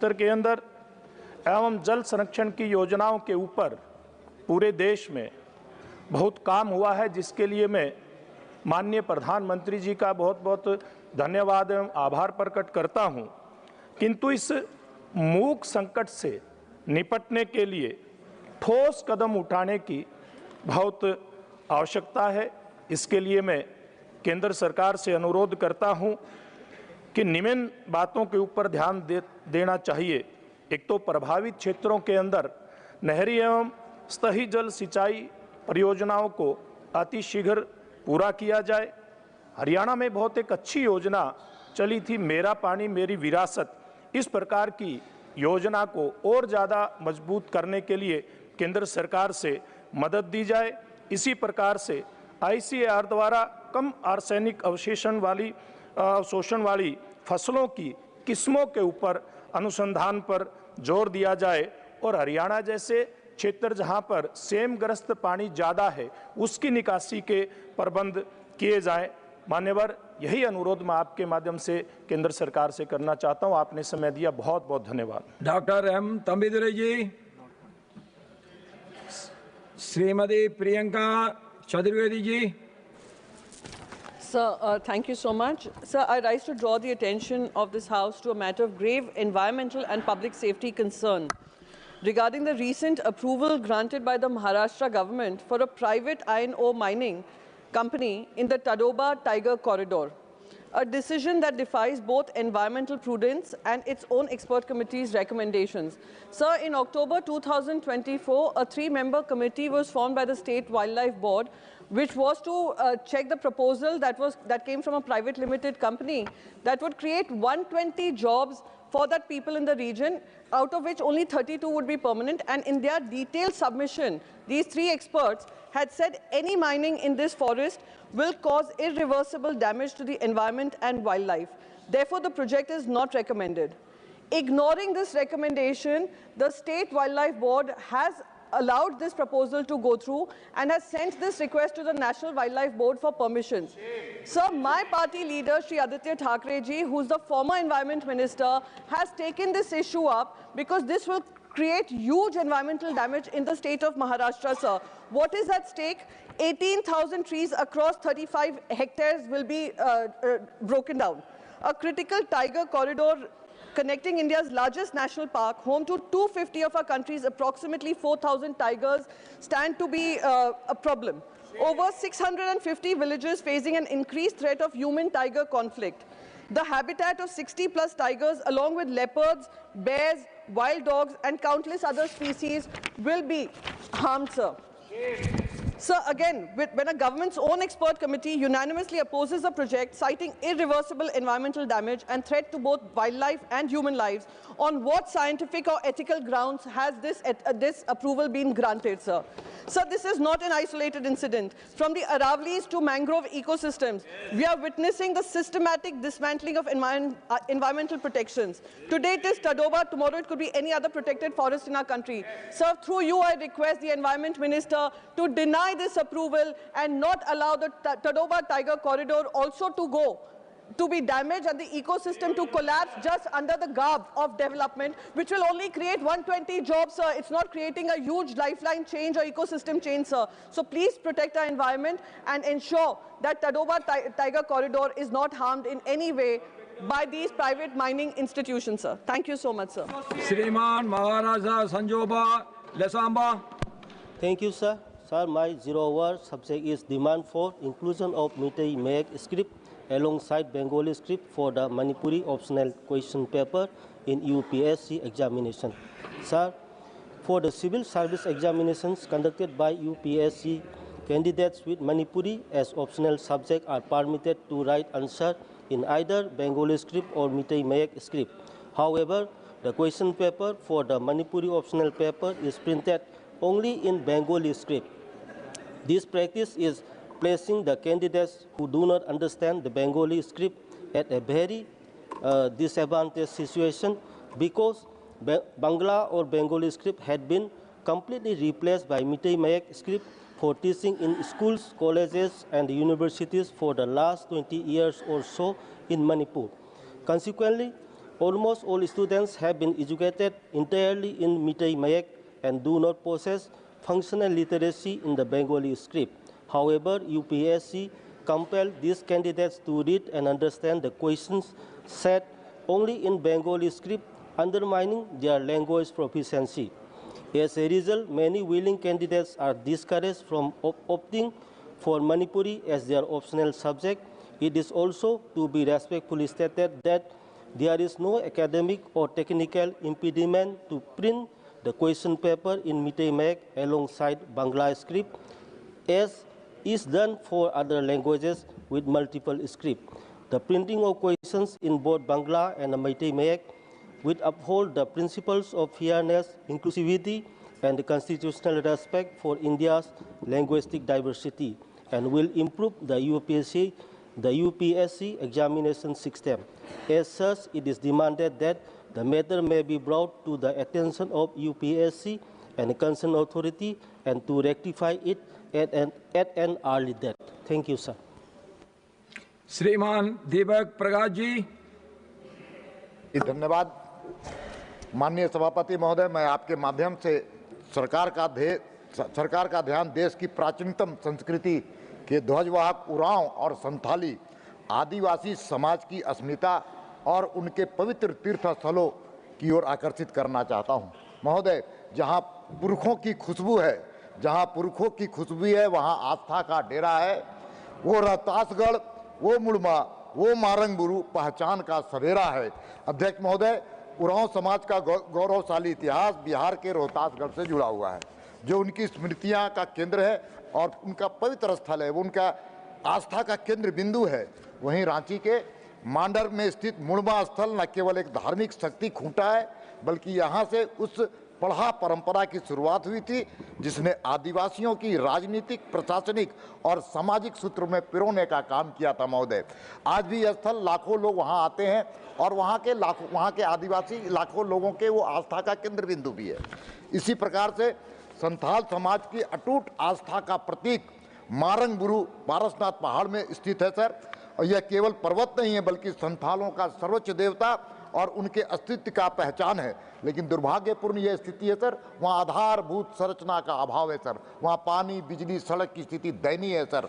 स्तर के अंदर एवं जल संरक्षण की योजनाओं के ऊपर पूरे देश में बहुत काम हुआ है, जिसके लिए मैं माननीय प्रधानमंत्री जी का बहुत बहुत धन्यवाद एवं आभार प्रकट करता हूं। किंतु इस मूक संकट से निपटने के लिए ठोस कदम उठाने की बहुत आवश्यकता है। इसके लिए मैं केंद्र सरकार से अनुरोध करता हूं कि निम्न बातों के ऊपर ध्यान देना चाहिए। एक तो प्रभावित क्षेत्रों के अंदर नहरी एवं सतही जल सिंचाई परियोजनाओं को अतिशीघ्र पूरा किया जाए। हरियाणा में बहुत एक अच्छी योजना चली थी, मेरा पानी मेरी विरासत। इस प्रकार की योजना को और ज़्यादा मजबूत करने के लिए केंद्र सरकार से मदद दी जाए। इसी प्रकार से ICAR द्वारा कम आर्सेनिक अवशोषण वाली फसलों की किस्मों के ऊपर अनुसंधान पर जोर दिया जाए और हरियाणा जैसे क्षेत्र जहां पर सेमग्रस्त पानी ज़्यादा है, उसकी निकासी के प्रबंध किए जाएं। मान्यवर, यही अनुरोध मैं आपके माध्यम से केंद्र सरकार से करना चाहता हूं। आपने समय दिया, बहुत बहुत धन्यवाद। Doctor M Thambidurai ji. Shrimati Priyanka Chaturvedi ji. Sir, thank you so much. Sir, I rise to draw the attention of this House to a matter of grave environmental and public safety concern regarding the recent approval granted by the Maharashtra government for a private iron ore mining company in the Tadoba Tiger Corridor, a decision that defies both environmental prudence and its own expert committee's recommendations. Sir, in October 2024, a 3-member committee was formed by the State Wildlife Board, which was to check the proposal that came from a private limited company that would create 120 jobs for that people in the region, out of which only 32 would be permanent. And in their detailed submission, these 3 experts had said any mining in this forest will cause irreversible damage to the environment and wildlife. Therefore, the project is not recommended. Ignoring this recommendation, the State Wildlife Board has allowed this proposal to go through and has sent this request to the National Wildlife Board for permission. Sir, my party leader, Shri Aditya Thackeray ji, who's the former Environment Minister, has taken this issue up because this will create huge environmental damage in the state of Maharashtra, sir. What is at stake? 18,000 trees across 35 hectares will be broken down. A critical tiger corridor connecting India's largest national park, home to 250 of our country's approximately 4,000 tigers, stand to be a problem. Over 650 villages facing an increased threat of human-tiger conflict. The habitat of 60+ tigers, along with leopards, bears, wild dogs, and countless other species will be harmed, sir. Sir, again, when a government's own expert committee unanimously opposes a project citing irreversible environmental damage and threat to both wildlife and human lives, on what scientific or ethical grounds has this approval been granted, sir? Sir, this is not an isolated incident. From the Aravali's to mangrove ecosystems, we are witnessing the systematic dismantling of environmental protections. Today it is Tadoba, tomorrow it could be any other protected forest in our country. Sir, through you I request the Environment Minister to deny this approval and not allow the Tadoba Tiger Corridor also to be damaged and the ecosystem to collapse just under the garb of development, which will only create 120 jobs, sir. It's not creating a huge lifeline change or ecosystem change, sir. So please protect our environment and ensure that Tadoba Tiger Corridor is not harmed in any way by these private mining institutions, sir. Thank you so much, sir. Shriman Maharaja Sanjoba Lesamba. Thank you, sir. Sir, my 0-hour subject is demand for inclusion of Meitei Mayak script alongside Bengali script for the Manipuri optional question paper in UPSC examination. Sir, for the civil service examinations conducted by UPSC, candidates with Manipuri as optional subject are permitted to write answer in either Bengali script or Meitei Mayak script. However, the question paper for the Manipuri optional paper is printed only in Bengali script. This practice is placing the candidates who do not understand the Bengali script at a very disadvantaged situation because Bangla or Bengali script had been completely replaced by Meitei Mayak script for teaching in schools, colleges and universities for the last 20 years or so in Manipur. Consequently, Almost all students have been educated entirely in Meitei Mayak and do not possess functional literacy in the Bengali script. However, UPSC compelled these candidates to read and understand the questions set only in Bengali script, undermining their language proficiency. As a result, many willing candidates are discouraged from opting for Manipuri as their optional subject. It is also to be respectfully stated that there is no academic or technical impediment to print the question paper in Meitei Mayak alongside Bangla script, as is done for other languages with multiple scripts. The printing of questions in both Bangla and Meitei Mayak will uphold the principles of fairness, inclusivity, and constitutional respect for India's linguistic diversity, and will improve the UPSC examination system. As such, it is demanded that the matter may be brought to the attention of UPSC and concerned authority, and to rectify it at an early date. Thank you, sir. श्रीमान दीपक प्रकाश जी। धन्यवाद माननीय सभापति महोदय। मैं आपके माध्यम से सरकार का ध्यान देश की प्राचीनतम संस्कृति के ध्वजवाहक उरांव और संथाली आदिवासी समाज की अस्मिता और उनके पवित्र तीर्थ स्थलों की ओर आकर्षित करना चाहता हूं। महोदय, जहां पुरखों की खुशबू है वहां आस्था का डेरा है। वो रोहतासगढ़, वो मुड़मा, वो मारंगबुरु पहचान का सवेरा है। अध्यक्ष महोदय, उरांव समाज का गौरवशाली इतिहास बिहार के रोहतासगढ़ से जुड़ा हुआ है, जो उनकी स्मृतियां का केंद्र है और उनका पवित्र स्थल है, वो उनका आस्था का केंद्र बिंदु है। वहीं रांची के मांडर में स्थित मुड़मा स्थल न केवल एक धार्मिक शक्ति खूंटा है, बल्कि यहाँ से उस पढ़ा परंपरा की शुरुआत हुई थी जिसने आदिवासियों की राजनीतिक, प्रशासनिक और सामाजिक सूत्र में पिरोने का काम किया था। महोदय, आज भी यह स्थल लाखों लोग वहां आते हैं और वहां के आदिवासी लाखों लोगों के वो आस्था का केंद्र बिंदु भी है। इसी प्रकार से संथाल समाज की अटूट आस्था का प्रतीक मारंगबुरु पारसनाथ पहाड़ में स्थित है सर। और यह केवल पर्वत नहीं है, बल्कि संथालों का सर्वोच्च देवता और उनके अस्तित्व का पहचान है। लेकिन दुर्भाग्यपूर्ण यह स्थिति है सर, वहाँ आधारभूत संरचना का अभाव है सर। वहाँ पानी, बिजली, सड़क की स्थिति दयनीय है सर।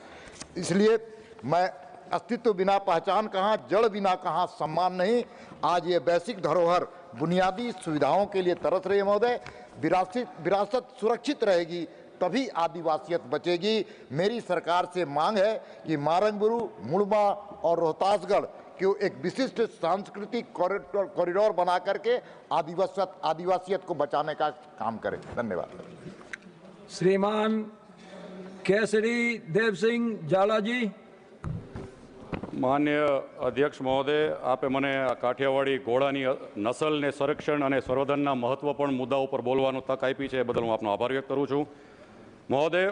इसलिए मैं अस्तित्व बिना पहचान कहाँ, जड़ बिना कहाँ सम्मान नहीं। आज ये वैश्विक धरोहर बुनियादी सुविधाओं के लिए तरस रही है महोदय। विरासत सुरक्षित रहेगी तभी आदिवासियत बचेगी। मेरी सरकार से मांग है कि मारंगबुरु, मुड़मा और रोहतासगढ़ को एक विशिष्ट सांस्कृतिक कॉरिडोर बना करके आदिवासियत को बचाने का काम करें। धन्यवाद। श्रीमान केसरी देव सिंह झाला जी। माननीय अध्यक्ष महोदय, आपे मने काठियावाड़ी घोड़ानी नस्ल ने संरक्षण और संवर्धनना महत्वपूर्ण मुद्दाओं पर बोलवानो तक आपी है, बदल हूँ आपनो आभार व्यक्त करूँ छूँ। महोदय,